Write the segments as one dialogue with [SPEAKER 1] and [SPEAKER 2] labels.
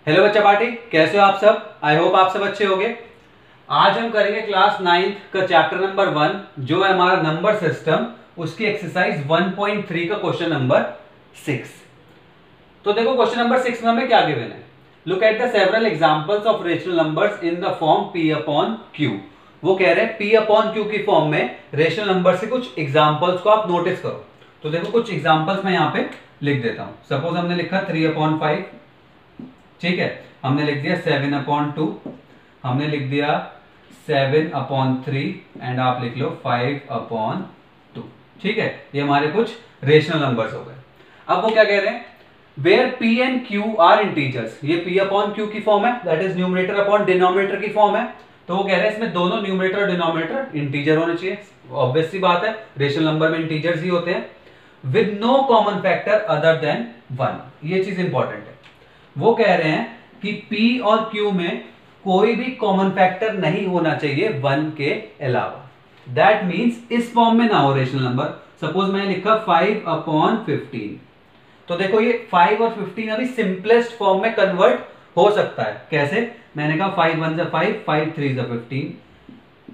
[SPEAKER 1] Hello बच्चा party, कैसे हो आप सब। आई होप आप सब अच्छे होंगे। आज हम करेंगे क्लास 9th का चैप्टर नंबर 1 जो है हमारा नंबर सिस्टम, उसकी एक्सरसाइज 1.3 का क्वेश्चन नंबर 6। तो देखो क्वेश्चन नंबर 6 में हमें क्या गिवन है। Look at the several examples of rational numbers in the form p upon q। वो कह रहे हैं p अपॉन q की फॉर्म में रेशनल नंबर से कुछ एग्जांपल्स को आप नोटिस करो। तो देखो कुछ एग्जांपल्स मैं यहाँ पे लिख देता हूं। सपोज हमने लिखा 3/5, ठीक है, हमने लिख दिया 7/2, हमने लिख दिया 7/3 एंड आप लिख लो 5/2। ठीक है, ये हमारे कुछ रेशनल नंबर्स हो गए। अब वो क्या कह रहे हैं, where p and q are integers. ये p अपॉन q की फॉर्म है, that is numerator upon denominator की फॉर्म है। तो वो कह रहे हैं इसमें दोनों न्यूमरेटर और डिनोमिनेटर इंटीजर होने चाहिए। ऑब्वियस सी बात है, रेशनल नंबर में इंटीजर्स ही होते हैं। With no common factor other than 1, ये चीज इंपॉर्टेंट है। वो कह रहे हैं कि p और q में कोई भी कॉमन फैक्टर नहीं होना चाहिए 1 के अलावा। दैट मींस इस फॉर्म में ना हो रेशनल नंबर। सपोज मैंने लिखा 5/15, तो देखो ये 5 और 15 अभी सिंपलेस्ट फॉर्म में कन्वर्ट हो सकता है। कैसे, मैंने कहा 5 1 5, 5 3 15।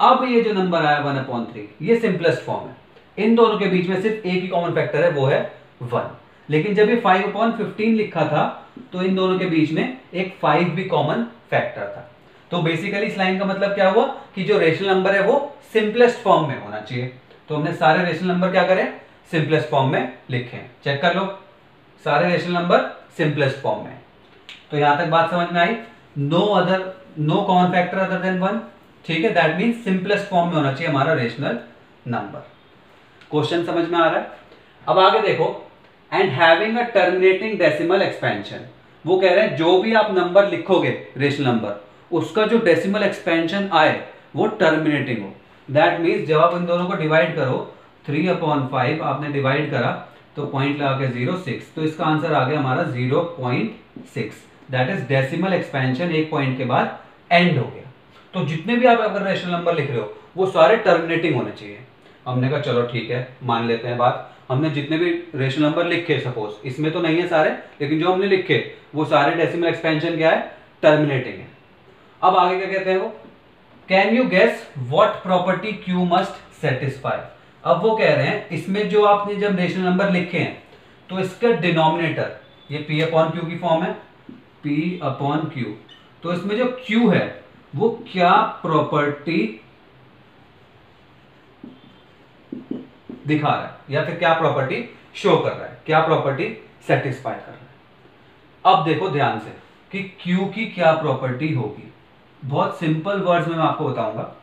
[SPEAKER 1] अब ये जो नंबर आया 1/3, ये सिंपलेस्ट फॉर्म है। इन दोनों के बीच में सिर्फ एक ही कॉमन फैक्टर है, वो है 1। लेकिन जब ये 5/15 लिखा था तो इन दोनों के बीच में एक 5 भी कॉमन फैक्टर था। तो बेसिकली इस लाइन का मतलब क्या हुआ कि जो रेशनल नंबर है वो सिंपलेस्ट फॉर्म में होना चाहिए। तो हमने सारे रेशनल नंबर क्या करें, सिंपलेस्ट फॉर्म में लिखे। चेक कर लो, सारे रेशनल नंबर सिंपलेस्ट फॉर्म में। तो यहां तक बात समझ में आई। No common factor other than 1, ठीक है, दैट मींस सिंपलेस्ट फॉर्म में होना चाहिए हमारा रेशनल नंबर। क्वेश्चन समझ में आ रहा है। अब आगे देखो, and having a terminating decimal expansion. वो कह रहे हैं जो भी आप नंबर लिखोगे रेशनल नंबर, उसका जो डेसिमल एक्सपेंशन आए वो टर्मिनेटिंग हो। दैट मींस जब आप इन दोनों को डिवाइड करो, 3/5 आपने डिवाइड करा तो पॉइंट लगा के 0.6, तो इसका आंसर आ गया हमारा 0.6। दैट इज डेसिमल एक्सपेंशन, एक पॉइंट के बाद एंड हो गया। तो जितने भी आप अगर रेशनल नंबर लिख रहे हो वो सारे टर्मिनेटिंग होने चाहिए। हमने कहा चलो ठीक है, मान लेते हैं बात। हमने जितने भी रेशनल नंबर लिखे, सपोज इसमें तो नहीं है सारे, लेकिन जो हमने लिखे वो सारे डेसिमल एक्सपेंशन क्या है, टर्मिनेटिंग है। अब आगे क्या कहते हैं वो, can you guess what property Q must satisfy. अब वो कह रहे हैं इसमें जो आपने जब रेशनल नंबर लिखे हैं तो इसका डिनोमिनेटर, ये p/q की फॉर्म है, p/q, तो इसमें जो q है वो क्या प्रॉपर्टी दिखा रहा है या फिर क्या प्रॉपर्टी शो कर रहा है, क्या प्रॉपर्टी सेटिस्फाई कर रहा है। अब देखो ध्यान से कि Q की क्या प्रॉपर्टी होगी। बहुत सिंपल वर्ड्स में मैं आपको बताऊंगा।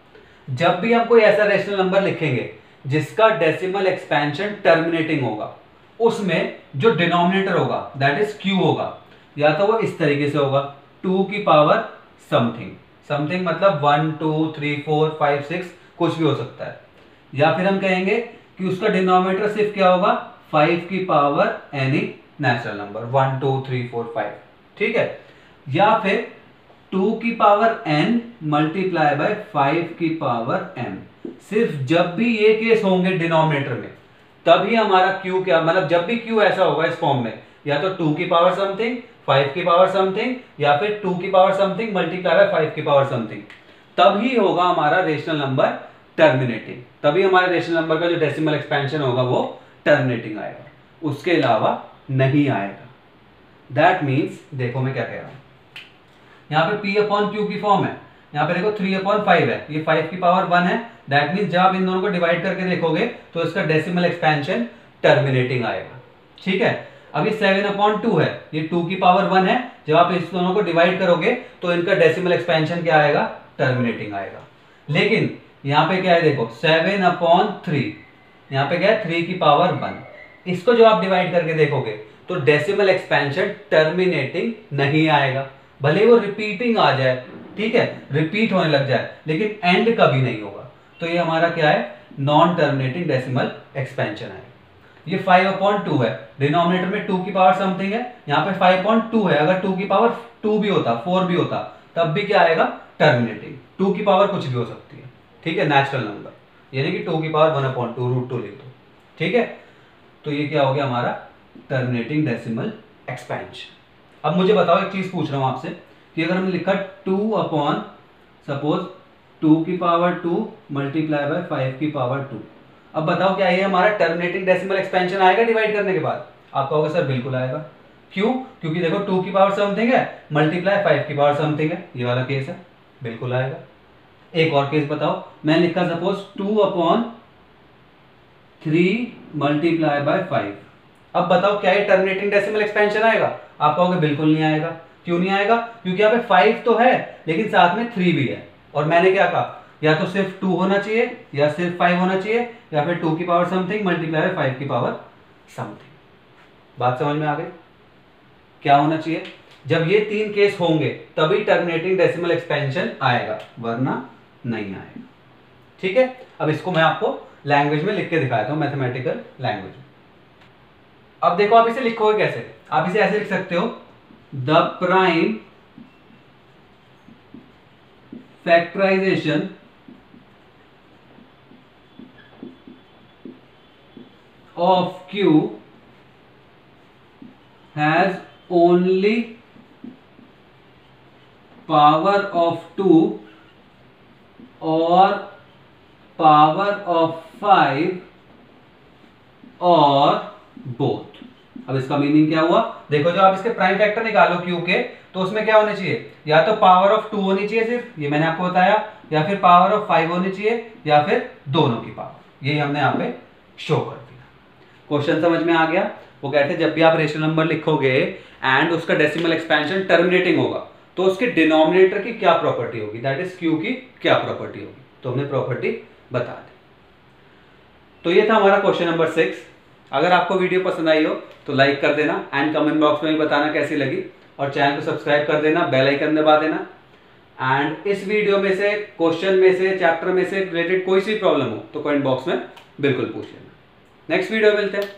[SPEAKER 1] जब भी हम कोई ऐसा रेशनल नंबर लिखेंगे जिसका डेसिमल एक्सपेंशन टर्मिनेटिंग होगा, उसमें जो डिनोमिनेटर होगा दैट इज Q होगा, या तो वो इस तरीके से होगा 2 की पावर समथिंग, समथिंग मतलब 1 2 3 4 5 6 कुछ भी हो सकता है। या फिर हम कहेंगे कि उसका डिनोमिनेटर सिर्फ क्या होगा, 5 की पावर एनी नेचुरल नंबर, 1 2 3 4 5, ठीक है। या फिर 2 की पावर n मल्टीप्लाई बाय 5 की पावर m। सिर्फ जब भी ये केस होंगे डिनोमिनेटर में, तभी हमारा q क्या, मतलब जब भी q ऐसा होगा इस फॉर्म में, या तो 2 की पावर समथिंग, 5 की पावर समथिंग, या फिर 2 की पावर समथिंग मल्टीप्लाई बाय 5 की पावर समथिंग, तभी होगा हमारा रेशनल नंबर टर्मिनेटिंग। तभी हमारे रेशनल नंबर का जो डेसिमल एक्सपेंशन होगा वो टर्मिनेटिंग आएगा, उसके अलावा नहीं आएगा। दैट मींस देखो मैं क्या कह रहा हूं, यहाँ पे p/q की फॉर्म है, यहाँ पे देखो 3/5 है, ये 5 की पावर 1 है। दैट मींस जब आप इन दोनों को डिवाइड करके देखोगे तो इसका डेसिमल एक्सपेंशन टर्मिनेटिंग आएगा, ठीक है। अभी 7/2 है, ये 2 की पावर 1 है, जब आप इस दोनों को डिवाइड करोगे तो इनका डेसिमल एक्सपेंशन क्या आएगा, टर्मिनेटिंग आएगा। लेकिन यहाँ पे क्या है देखो 7/3, यहाँ पे क्या है 3 की पावर 1। इसको जो आप डिवाइड करके देखोगे तो डेसिमल एक्सपेंशन टर्मिनेटिंग नहीं आएगा, भले वो रिपीटिंग आ जाए, ठीक है, रिपीट होने लग जाए, लेकिन एंड कभी नहीं होगा। तो ये हमारा क्या है, नॉन टर्मिनेटिंग डेसिमल एक्सपेंशन है। ये 5/2 है, डिनोमिनेटर में 2 की पावर समथिंग है, यहाँ पे 5/2 है। अगर 2 की पावर 2 भी होता, 4 भी होता, तब भी क्या आएगा, टर्मिनेटिंग। 2 की पावर कुछ भी हो सकती है, ठीक है, नेचुरल नंबर, यानी कि 2 की पावर 1/2 √2 लिख दो, ठीक है। तो ये क्या हो गया हमारा टर्मिनेटिंग डेसिमल एक्सपेंशन। अब मुझे बताओ, एक चीज पूछ रहा हूं आपसे कि अगर हमने लिखा 2 अपॉन सपोज 2 की पावर 2 मल्टीप्लाई बाय 5 की पावर 2, अब बताओ क्या ये हमारा टर्मिनेटिंग डेसिमल एक्सपेंशन आएगा डिवाइड करने के बाद? आप कहोगे सर बिल्कुल आएगा। क्यों? क्योंकि देखो 2 की पावर समथिंग है मल्टीप्लाई 5 की पावर समथिंग है, ये वाला केस है, बिल्कुल आएगा। एक और केस बताओ, मैं लिखा सपोज 2 अपॉन 3 मल्टीप्लाई बाय 5, अब बताओ क्या ये टर्मिनेटिंग डेसिमल एक्सपेंशन आएगा? आप कहोगे बिल्कुल नहीं आएगा। क्यों नहीं आएगा? क्योंकि यहाँ पे 5 तो है लेकिन साथ में 3 भी है, और मैंने क्या कहा, या तो सिर्फ 2 होना चाहिए या सिर्फ 5 होना चाहिए, या फिर 2 की पावर समथिंग मल्टीप्लाई बाय 5 की पावर समथिंग। बात समझ में आ गई? क्या होना चाहिए? जब ये 3 केस होंगे तभी टर्मिनेटिंग डेसिमल एक्सपेंशन आएगा, वरना नहीं आएगा। ठीक है, अब इसको मैं आपको लैंग्वेज में लिख के दिखाता हूं, मैथमेटिकल लैंग्वेज में। अब देखो आप इसे लिखोगे कैसे? आप इसे ऐसे लिख सकते हो, the prime factorization of Q has only power of 2 और पावर ऑफ 5 और बोथ। अब इसका मीनिंग क्या हुआ? देखो, जब आप इसके प्राइम फैक्टर निकालो Q के, तो उसमें क्या होने चाहिए? या तो पावर ऑफ 2 होनी चाहिए सिर्फ, ये मैंने आपको बताया, या फिर पावर ऑफ 5 होनी चाहिए, या फिर दोनों की पावर। यही हमने यहाँ पे शो कर दिया। क्वेश्चन समझ में आ गया? वो कहते हैं जब भी आप रेशनल नंबर लिखोगे एंड उसका डेसिमल एक्सपेंशन टर्मिनेटिंग होगा, तो उसके डिनोमिनेटर की क्या प्रॉपर्टी होगी, दैट इज Q की क्या प्रॉपर्टी होगी, तो हमने प्रॉपर्टी बता दी। तो ये था हमारा क्वेश्चन नंबर 6। अगर आपको वीडियो पसंद आई हो तो लाइक कर देना एंड कमेंट बॉक्स में भी बताना कैसी लगी, और चैनल को सब्सक्राइब कर देना, बेल आइकन दबा देना। एंड इस वीडियो में से, क्वेश्चन में से, चैप्टर में से रिलेटेड कोई सी प्रॉब्लम हो तो कमेंट बॉक्स में बिल्कुल पूछ लेना। नेक्स्ट वीडियो मिलते हैं।